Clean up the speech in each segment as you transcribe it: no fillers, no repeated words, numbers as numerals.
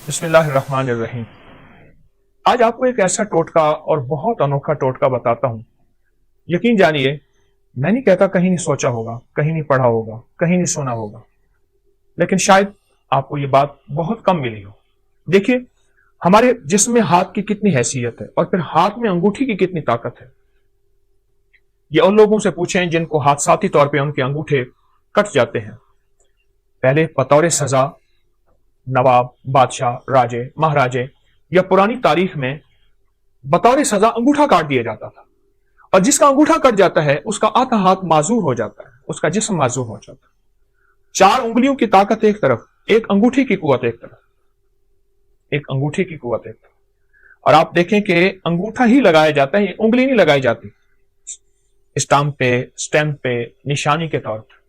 بسم اللہ الرحمن الرحیم۔ آج آپ کو ایک ایسا ٹوٹکا اور بہت انوکھا ٹوٹکا بتاتا ہوں۔ یقین جانیے، میں نہیں کہتا کہیں نہیں سوچا ہوگا، کہیں نہیں پڑھا ہوگا، کہیں نہیں سنا ہوگا، لیکن شاید آپ کو یہ بات بہت کم ملی ہو۔ دیکھیے، ہمارے جسم میں ہاتھ کی کتنی حیثیت ہے اور پھر ہاتھ میں انگوٹھی کی کتنی طاقت ہے۔ یہ ان لوگوں سے پوچھیں جن کو حادثاتی طور پہ ان کے انگوٹھے کٹ جاتے ہیں۔ پہلے بطور سزا نواب، بادشاہ، راجے، مہاراجے یا پرانی تاریخ میں بطور سزا انگوٹھا کاٹ دیا جاتا تھا، اور جس کا انگوٹھا کٹ جاتا ہے اس کا آدھا ہاتھ معذور ہو جاتا ہے، اس کا جسم معذور ہو جاتا ہے۔ 4 انگلیوں کی طاقت ایک طرف، ایک انگوٹھی کی قوت ایک طرف، ایک انگوٹھی کی قوت ایک طرف۔ اور آپ دیکھیں کہ انگوٹھا ہی لگایا جاتا ہے، انگلی نہیں لگائی جاتی اسٹامپ پہ، اسٹیمپ پہ، نشانی کے طور پر۔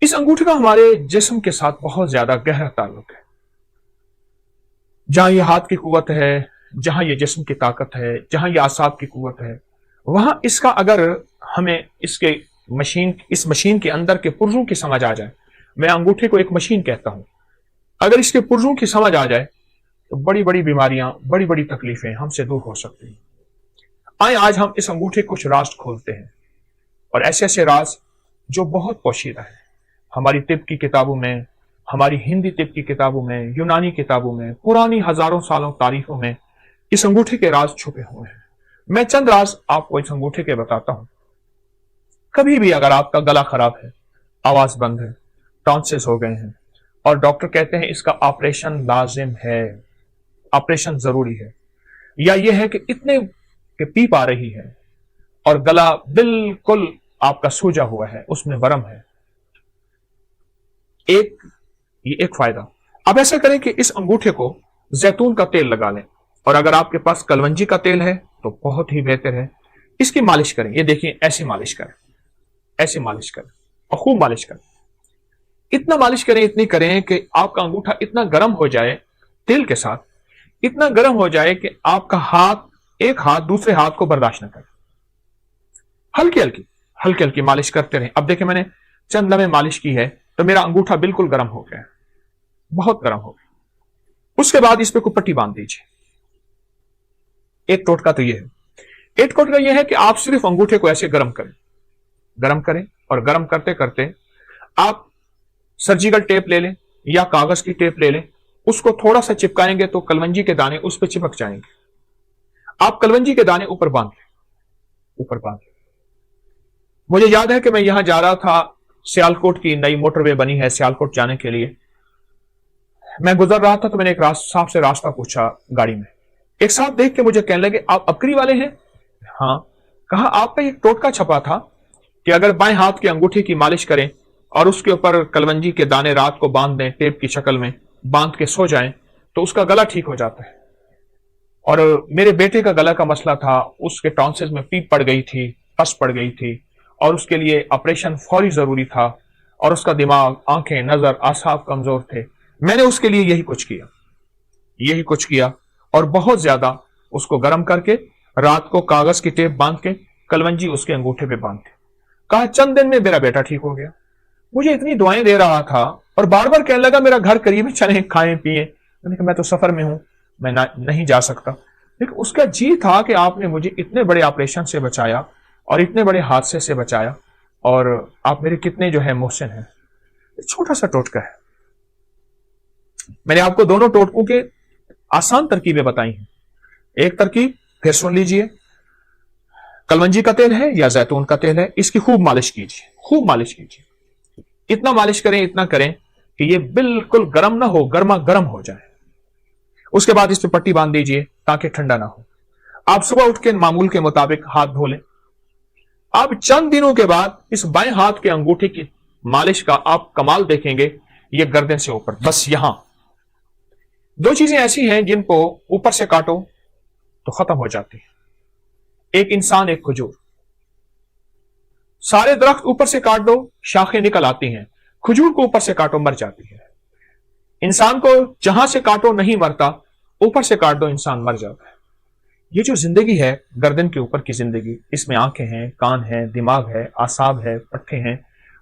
اس انگوٹھے کا ہمارے جسم کے ساتھ بہت زیادہ گہرا تعلق ہے۔ جہاں یہ ہاتھ کی قوت ہے، جہاں یہ جسم کی طاقت ہے، جہاں یہ اعصاب کی قوت ہے، وہاں اس کا اگر ہمیں اس مشین کے اندر کے پرزوں کی سمجھ آ جائے، میں انگوٹھے کو ایک مشین کہتا ہوں، اگر اس کے پرزوں کی سمجھ آ جائے تو بڑی بڑی بیماریاں، بڑی بڑی تکلیفیں ہم سے دور ہو سکتی ہیں۔ آئیں آج ہم اس انگوٹھے کچھ راز کھولتے ہیں، اور ایسے ایسے راز جو بہت پوشیدہ ہیں۔ ہماری طب کی کتابوں میں، ہماری ہندی طب کی کتابوں میں، یونانی کتابوں میں، پرانی ہزاروں سالوں تاریخوں میں اس انگوٹھے کے راز چھپے ہوئے ہیں۔ میں چند راز آپ کو اس انگوٹھے کے بتاتا ہوں۔ کبھی بھی اگر آپ کا گلا خراب ہے، آواز بند ہے، ٹانسلز ہو گئے ہیں، اور ڈاکٹر کہتے ہیں اس کا آپریشن لازم ہے، آپریشن ضروری ہے، یا یہ ہے کہ اتنے کہ پیپ آ رہی ہے اور گلا بالکل آپ کا سوجا ہوا ہے، اس میں ورم ہے، یہ ایک فائدہ۔ اب ایسا کریں کہ اس انگوٹھے کو زیتون کا تیل لگا لیں، اور اگر آپ کے پاس کلونجی کا تیل ہے تو بہت ہی بہتر ہے۔ اس کی مالش کریں، یہ دیکھیں ایسے مالش کریں، ایسے مالش کریں اور خوب مالش کریں۔ اتنا مالش کریں، اتنی کریں کہ آپ کا انگوٹھا اتنا گرم ہو جائے، تیل کے ساتھ اتنا گرم ہو جائے کہ آپ کا ایک ہاتھ دوسرے ہاتھ کو برداشت نہ کرے۔ ہلکی ہلکی ہلکی ہلکی مالش کرتے رہیں۔ اب دیکھیں، میں نے چند لمحے مالش کی ہے تو میرا انگوٹھا بالکل گرم ہو گیا ہے، بہت گرم ہو گیا۔ اس کے بعد اس پہ کوئی پٹی باندھ دیجیے۔ ایک ٹوٹکا تو یہ ہے، ایک ٹوٹکا یہ ہے کہ آپ صرف انگوٹھے کو ایسے گرم کریں، اور گرم کرتے کرتے آپ سرجیکل ٹیپ لے لیں یا کاغذ کی ٹیپ لے لیں، اس کو تھوڑا سا چپکائیں گے تو کلونجی کے دانے اس پہ چپک جائیں گے۔ آپ کلونجی کے دانے اوپر باندھ لیں۔ مجھے یاد ہے کہ میں یہاں جا رہا تھا، سیالکوٹ کی نئی موٹر وے بنی ہے سیالکوٹ جانے کے لیے۔ میں گزر رہا تھا تو میں نے ایک صاحب سے راستہ پوچھا گاڑی میں۔ ایک صاحب دیکھ کے مجھے کہنے لگے، آپ ابکری والے ہیں؟ ہاں۔ کہا، آپ کا ایک ٹوٹکا چھپا تھا کہ اگر بائیں ہاتھ کے انگوٹھے کی مالش کریں اور اس کے اوپر کلونجی کے دانے رات کو باندھ دیں، ٹیپ کی شکل میں باندھ کے سو جائیں تو اس کا گلا ٹھیک ہو جاتا ہے۔ اور میرے بیٹے کا گلا کا مسئلہ تھا، اس کے ٹانسلز میں پیپ پڑ گئی تھی، پس پڑ گئی تھی، اور اس کے لیے آپریشن فوری ضروری تھا، اور اس کا دماغ، آنکھیں، نظر، اعصاب کمزور تھے۔ میں نے اس کے لیے یہی کچھ کیا اور بہت زیادہ اس کو گرم کر کے رات کو کاغذ کی ٹیپ باندھ کے کلونجی اس کے انگوٹھے پہ باندھ کے، کہا چند دن میں میرا بیٹا ٹھیک ہو گیا۔ مجھے اتنی دعائیں دے رہا تھا اور بار بار کہنے لگا میرا گھر قریب ہے، چلیں کھائیں پیئیں۔ میں نے کہا میں تو سفر میں ہوں، میں نہیں جا سکتا، لیکن اس کا جی تھا کہ آپ نے مجھے اتنے بڑے آپریشن سے بچایا اور اتنے بڑے حادثے سے بچایا، اور آپ میرے کتنے جو ہے محسن ہیں۔ چھوٹا سا ٹوٹکا ہے۔ میں نے آپ کو دونوں ٹوٹکوں کے آسان ترکیبیں بتائی ہیں۔ ایک ترکیب پھر سن لیجئے، کلونجی کا تیل ہے یا زیتون کا تیل ہے، اس کی خوب مالش کیجیے، اتنا مالش کریں، اتنا کریں کہ یہ بالکل گرم نہ ہو، گرما گرم ہو جائے۔ اس کے بعد اس پہ پٹی باندھ دیجئے تاکہ ٹھنڈا نہ ہو۔ آپ صبح اٹھ کے معمول کے مطابق ہاتھ دھو لیں۔ اب چند دنوں کے بعد اس بائیں ہاتھ کے انگوٹھے کی مالش کا آپ کمال دیکھیں گے، یہ گردن سے اوپر، بس یہاں 2 چیزیں ایسی ہیں جن کو اوپر سے کاٹو تو ختم ہو جاتی ہیں۔ ایک انسان، ایک کھجور۔ سارے درخت اوپر سے کاٹ دو، شاخیں نکل آتی ہیں، کھجور کو اوپر سے کاٹو مر جاتی ہے۔ انسان کو جہاں سے کاٹو نہیں مرتا، اوپر سے کاٹ دو انسان مر جاتا ہے۔ یہ جو زندگی ہے، گردن کے اوپر کی زندگی، اس میں آنکھیں ہیں، کان ہیں، دماغ ہے، اعصاب ہے، پٹھے ہیں،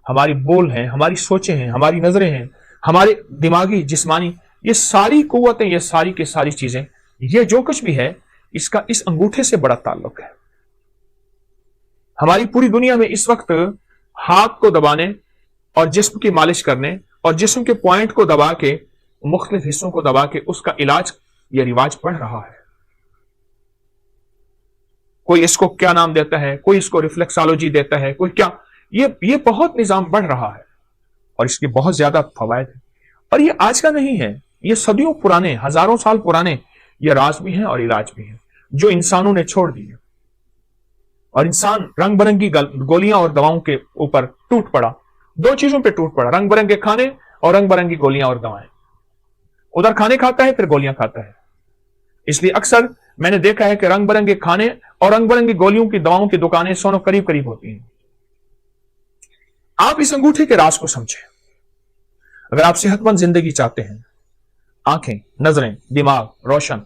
ہماری بول ہیں، ہماری سوچیں ہیں، ہماری نظریں ہیں، ہمارے دماغی جسمانی یہ ساری قوتیں، یہ ساری کی ساری چیزیں، یہ جو کچھ بھی ہے اس کا اس انگوٹھے سے بڑا تعلق ہے۔ ہماری پوری دنیا میں اس وقت ہاتھ کو دبانے اور جسم کی مالش کرنے اور جسم کے پوائنٹ کو دبا کے، مختلف حصوں کو دبا کے اس کا علاج یا رواج بڑھ رہا ہے۔ کوئی اس کو کیا نام دیتا ہے، کوئی اس کو ریفلیکسالوجی دیتا ہے، کوئی کیا، یہ بہت نظام بڑھ رہا ہے اور اس کے بہت زیادہ فوائد ہیں۔ اور یہ آج کا نہیں ہے، یہ صدیوں پرانے، ہزاروں سال پرانے یہ راز بھی ہیں اور علاج بھی ہیں جو انسانوں نے چھوڑ دیے، اور انسان رنگ برنگی گولیاں اور دواؤں کے اوپر ٹوٹ پڑا، دو چیزوں پہ ٹوٹ پڑا، رنگ برنگے کھانے اور رنگ برنگی گولیاں اور دوائیں۔ ادھر کھانے کھاتا ہے پھر گولیاں کھاتا ہے۔ اس لیے اکثر میں نے دیکھا ہے کہ رنگ برنگے کھانے اور رنگ برنگی گولیوں کی دواؤں کی دکانیں سونوں قریب قریب ہوتی ہیں۔ آپ اس انگوٹھے کے راز کو سمجھیں۔ اگر آپ صحت مند زندگی چاہتے ہیں، آنکھیں، نظریں، دماغ روشن،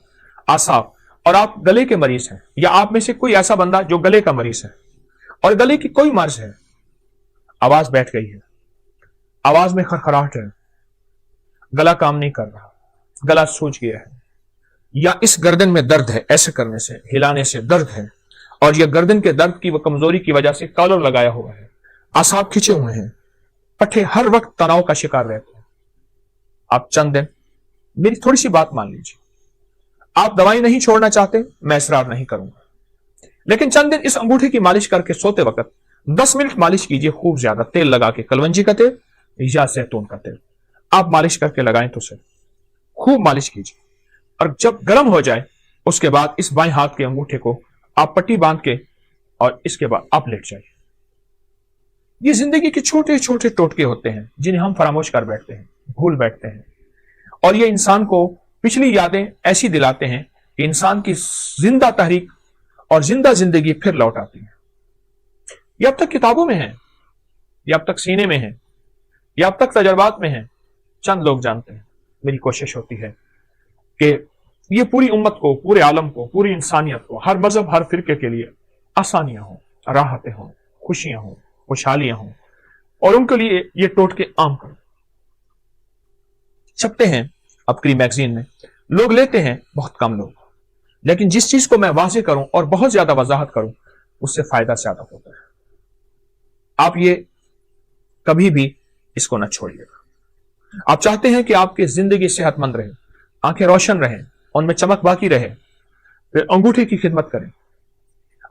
اعصاب، اور آپ گلے کے مریض ہیں، یا آپ میں سے کوئی ایسا بندہ جو گلے کا مریض ہے اور گلے کی کوئی مرض ہے، آواز بیٹھ گئی ہے، آواز میں خرخراہٹ ہے، گلا کام نہیں کر رہا، گلا سوج گیا ہے، یا اس گردن میں درد ہے، ایسے کرنے سے، ہلانے سے درد ہے، اور یہ گردن کے درد کی وہ کمزوری کی وجہ سے کالر لگایا ہوا ہے، اعصاب کھچے ہوئے ہیں، پٹھے ہر وقت تناؤ کا شکار رہتے ہیں، آپ چند دن میری تھوڑی سی بات مان لیجیے، آپ دوائی نہیں چھوڑنا چاہتے، میں اصرار نہیں کروں گا، لیکن چند دن اس انگوٹھے کی مالش کر کے سوتے وقت 10 منٹ مالش کیجیے، خوب زیادہ تیل لگا کے، کلونجی کا تیل یا زیتون کا تیل، آپ مالش کر کے لگائیں تو صحیح، خوب مالش کیجیے، اور جب گرم ہو جائے اس کے بعد اس بائیں ہاتھ کے انگوٹھے کو آپ پٹی باندھ کے، اور اس کے بعد آپ لیٹ جائیے۔ یہ زندگی کے چھوٹے چھوٹے ٹوٹکے ہوتے ہیں جنہیں ہم فراموش کر بیٹھتے ہیں، بھول بیٹھتے ہیں، اور یہ انسان کو پچھلی یادیں ایسی دلاتے ہیں کہ انسان کی زندہ تحریک اور زندہ زندگی پھر لوٹ آتی ہے۔ یہ اب تک کتابوں میں ہے، یہ اب تک سینے میں ہے، یہ اب تک تجربات میں ہے، چند لوگ جانتے ہیں۔ میری کوشش ہوتی ہے کہ یہ پوری امت کو، پورے عالم کو، پوری انسانیت کو، ہر مذہب، ہر فرقے کے لیے آسانیاں ہوں، راحتیں ہوں، خوشیاں ہوں، خوشحالیاں ہوں، اور ان کے لیے یہ ٹوٹکے عام کروں۔ چھپتے ہیں عبقری میگزین میں، لوگ لیتے ہیں بہت کم لوگ، لیکن جس چیز کو میں واضح کروں اور بہت زیادہ وضاحت کروں اس سے فائدہ زیادہ ہوتا ہے۔ آپ یہ کبھی بھی اس کو نہ چھوڑیے گا۔ آپ چاہتے ہیں کہ آپ کی زندگی صحت مند رہے، آنکھیں روشن رہیں، ان میں چمک باقی رہے، پھر انگوٹھے کی خدمت کریں۔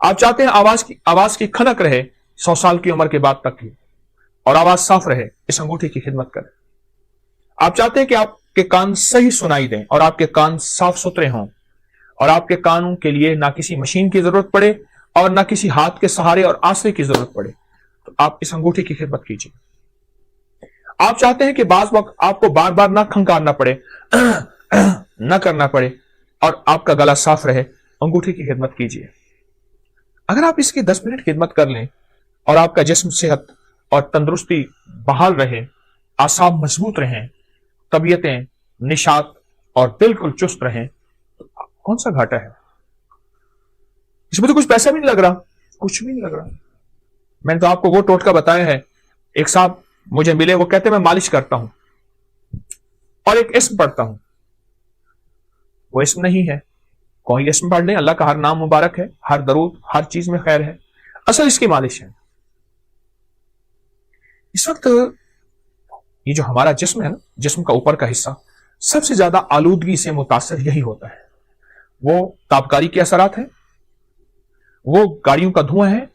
آپ چاہتے ہیں آواز کی کھنک رہے 100 سال کی عمر کے بعد تک کی، اور آواز صاف رہے، اس انگوٹھے کی خدمت کریں۔ آپ چاہتے ہیں کہ آپ کے کان صحیح سنائی دیں اور آپ کے کان صاف ستھرے ہوں، اور آپ کے کانوں کے لیے نہ کسی مشین کی ضرورت پڑے اور نہ کسی ہاتھ کے سہارے اور آسرے کی ضرورت پڑے، تو آپ اس انگوٹھے کی خدمت کیجیے۔ آپ چاہتے ہیں کہ بعض وقت آپ کو بار بار نہ کھنکارنا پڑے، نہ کرنا پڑے، اور آپ کا گلا صاف رہے، انگوٹھے کی خدمت کیجیے۔ اگر آپ اس کی 10 منٹ خدمت کر لیں اور آپ کا جسم صحت اور تندرستی بحال رہے، اعصاب مضبوط رہیں، طبیعتیں نشاط اور بالکل چست رہیں، تو کون سا گھاٹا ہے؟ اس میں تو کچھ پیسہ بھی نہیں لگ رہا، کچھ بھی نہیں لگ رہا۔ میں نے تو آپ کو وہ ٹوٹکا بتایا ہے۔ ایک صاحب مجھے ملے، وہ کہتے میں مالش کرتا ہوں اور ایک اسم پڑھتا ہوں۔ وہ اسم نہیں ہے، کوئی اسم پڑھ لیں، اللہ کا ہر نام مبارک ہے، ہر درود، ہر چیز میں خیر ہے، اصل اس کی مالش ہے۔ اس وقت یہ جو ہمارا جسم ہے نا، جسم کا اوپر کا حصہ سب سے زیادہ آلودگی سے متاثر یہی ہوتا ہے۔ وہ تابکاری کے اثرات ہیں، وہ گاڑیوں کا دھواں ہے،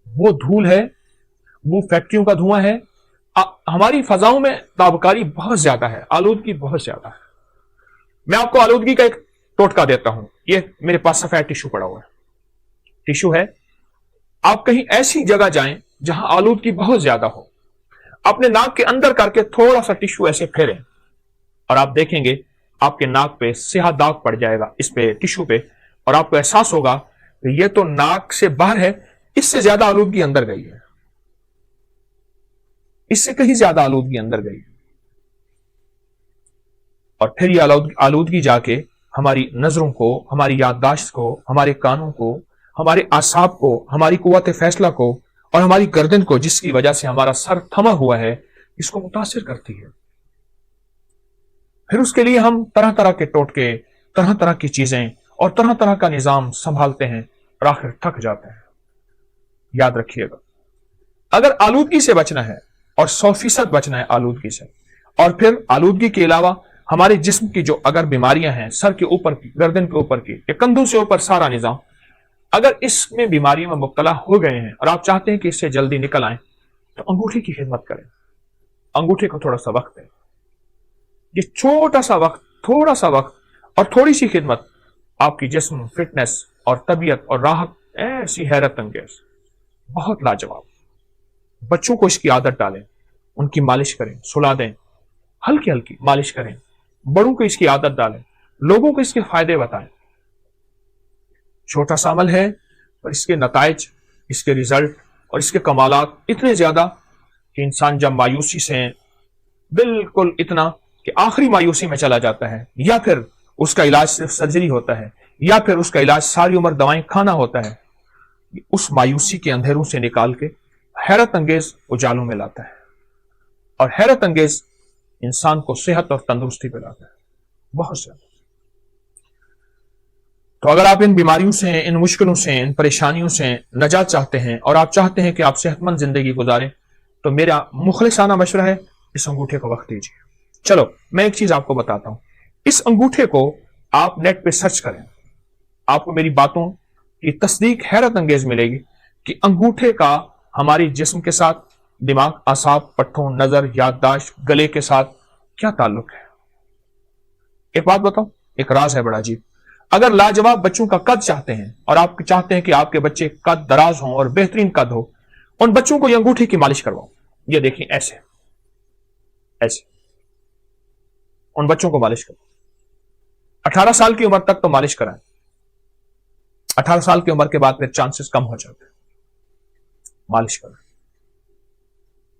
وہ دھول ہے، وہ فیکٹریوں کا دھواں ہے۔ ہماری فضاؤں میں تابکاری بہت زیادہ ہے، آلودگی بہت زیادہ ہے۔ میں آپ کو آلودگی کا ایک ٹوٹکا دیتا ہوں۔ یہ میرے پاس سفید ٹیشو پڑا ہوا ہے، ٹیشو ہے۔ آپ کہیں ایسی جگہ جائیں جہاں آلودگی بہت زیادہ ہو، اپنے ناک کے اندر کر کے تھوڑا سا ٹیشو ایسے پھیریں، اور آپ دیکھیں گے آپ کے ناک پہ سیاہ داغ پڑ جائے گا، اس پہ ٹیشو پہ، اور آپ کو احساس ہوگا کہ یہ تو ناک سے باہر ہے، اس سے زیادہ آلودگی اندر گئی ہے، اس سے کہیں زیادہ آلودگی اندر گئی ہے۔ اور پھر یہ آلودگی جا کے ہماری نظروں کو، ہماری یادداشت کو، ہمارے کانوں کو، ہمارے اعصاب کو، ہماری قوت فیصلہ کو، اور ہماری گردن کو، جس کی وجہ سے ہمارا سر تھما ہوا ہے، اس کو متاثر کرتی ہے۔ پھر اس کے لیے ہم طرح طرح کے ٹوٹکے، طرح طرح کی چیزیں اور طرح طرح کا نظام سنبھالتے ہیں اور آخر تھک جاتے ہیں۔ یاد رکھیے گا، اگر آلودگی سے بچنا ہے اور 100% بچنا ہے آلودگی سے، اور پھر آلودگی کے علاوہ ہمارے جسم کی جو اگر بیماریاں ہیں، سر کے اوپر کی، گردن کے اوپر کی، یا کندھوں سے اوپر سارا نظام، اگر اس میں بیماریوں میں مبتلا ہو گئے ہیں اور آپ چاہتے ہیں کہ اس سے جلدی نکل آئیں، تو انگوٹھے کی خدمت کریں۔ انگوٹھے کو تھوڑا سا وقت دیں۔ یہ چھوٹا سا وقت، تھوڑا سا وقت اور تھوڑی سی خدمت آپ کی جسم، فٹنس اور طبیعت اور راحت ایسی حیرت انگیز، بہت لاجواب۔ بچوں کو اس کی عادت ڈالیں، ان کی مالش کریں، سلا دیں، ہلکی ہلکی مالش کریں۔ بڑوں کو اس کی عادت ڈالیں، لوگوں کو اس کے فائدے بتائیں۔ چھوٹا سا عمل ہے اور اس کے نتائج، اس کے ریزلٹ اور اس کے کمالات اتنے زیادہ کہ انسان جب مایوسی سے بالکل اتنا کہ آخری مایوسی میں چلا جاتا ہے، یا پھر اس کا علاج صرف سرجری ہوتا ہے، یا پھر اس کا علاج ساری عمر دوائیں کھانا ہوتا ہے، اس مایوسی کے اندھیروں سے نکال کے حیرت انگیز اجالوں میں لاتا ہے، اور حیرت انگیز انسان کو صحت اور تندرستی پہ لاتا ہے بہت زیادہ۔ تو اگر آپ ان بیماریوں سے، ان مشکلوں سے، ان پریشانیوں سے نجات چاہتے ہیں اور آپ چاہتے ہیں کہ آپ صحت مند زندگی گزاریں، تو میرا مخلصانہ مشورہ ہے اس انگوٹھے کو وقت دیجیے۔ چلو میں ایک چیز آپ کو بتاتا ہوں، اس انگوٹھے کو آپ نیٹ پہ سرچ کریں، آپ کو میری باتوں کی تصدیق حیرت انگیز ملے گی کہ انگوٹھے کا ہماری جسم کے ساتھ، دماغ، اعصاب، پٹھوں، نظر، یادداشت، گلے کے ساتھ کیا تعلق ہے۔ ایک بات بتاؤں، ایک راز ہے بڑا عجیب۔ اگر لاجواب بچوں کا قد چاہتے ہیں اور آپ چاہتے ہیں کہ آپ کے بچے قد دراز ہوں اور بہترین قد ہو، ان بچوں کو یہ انگوٹھے کی مالش کرواؤ۔ یہ دیکھیں ایسے ایسے ان بچوں کو مالش کرو۔ 18 سال کی عمر تک تو مالش کرائیں، 18 سال کی عمر کے بعد پھر چانسز کم ہو جاتے ہیں۔ مالش کریں،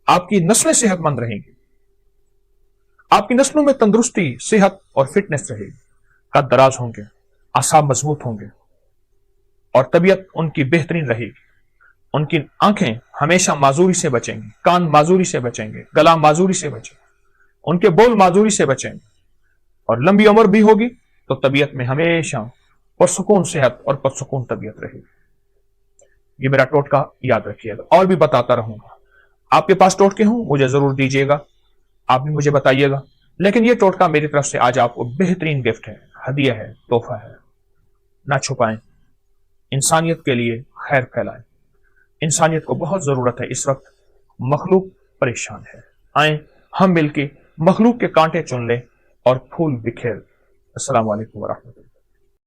آپ کی نسلیں صحت مند رہیں گی، آپ کی نسلوں میں تندرستی، صحت اور فٹنس رہے گی، قد دراز ہوں گے، اعصاب مضبوط ہوں گے اور طبیعت ان کی بہترین رہے گی۔ ان کی آنکھیں ہمیشہ معذوری سے بچیں گی، کان معذوری سے بچیں گے، گلا معذوری سے بچیں گے، ان کے بول معذوری سے بچیں گے، اور لمبی عمر بھی ہوگی تو طبیعت میں ہمیشہ پرسکون صحت اور پرسکون طبیعت رہے گی۔ یہ میرا ٹوٹکا یاد رکھیے گا، اور بھی بتاتا رہوں گا۔ آپ کے پاس ٹوٹکے ہوں مجھے ضرور دیجیے گا، آپ بھی مجھے بتائیے گا، لیکن یہ ٹوٹکا میری طرف سے آج آپ کو بہترین گفٹ ہے، ہدیہ ہے، تحفہ ہے۔ نہ چھپائیں، انسانیت کے لیے خیر پھیلائیں۔ انسانیت کو بہت ضرورت ہے اس وقت، مخلوق پریشان ہے۔ آئیں ہم مل کے مخلوق کے کانٹے چن لیں اور پھول بکھیر۔ السلام علیکم ورحمۃ اللہ۔